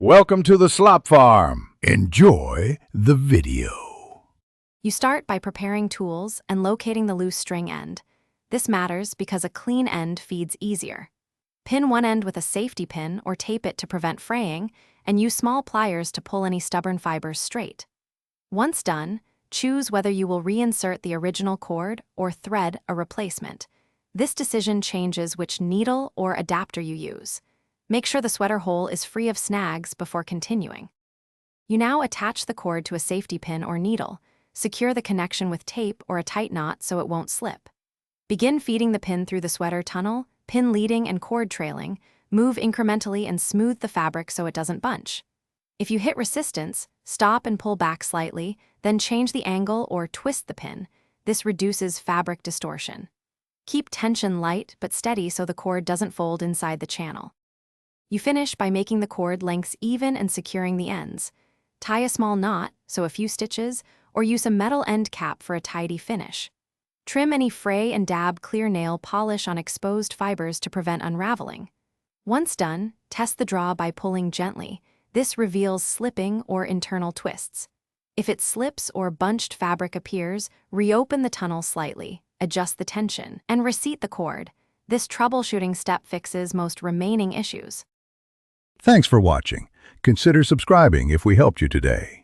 Welcome to the Slop Farm. Enjoy the video. You start by preparing tools and locating the loose string end. This matters because a clean end feeds easier. Pin one end with a safety pin or tape it to prevent fraying, and use small pliers to pull any stubborn fibers straight. Once done, choose whether you will reinsert the original cord or thread a replacement. This decision changes which needle or adapter you use. Make sure the sweater hole is free of snags before continuing. You now attach the cord to a safety pin or needle. Secure the connection with tape or a tight knot so it won't slip. Begin feeding the pin through the sweater tunnel, pin leading and cord trailing. Move incrementally and smooth the fabric so it doesn't bunch. If you hit resistance, stop and pull back slightly, then change the angle or twist the pin. This reduces fabric distortion. Keep tension light but steady so the cord doesn't fold inside the channel. You finish by making the cord lengths even and securing the ends. Tie a small knot, so a few stitches, or use a metal end cap for a tidy finish. Trim any fray and dab clear nail polish on exposed fibers to prevent unraveling. Once done, test the draw by pulling gently. This reveals slipping or internal twists. If it slips or bunched fabric appears, reopen the tunnel slightly, adjust the tension, and reseat the cord. This troubleshooting step fixes most remaining issues. Thanks for watching. Consider subscribing if we helped you today.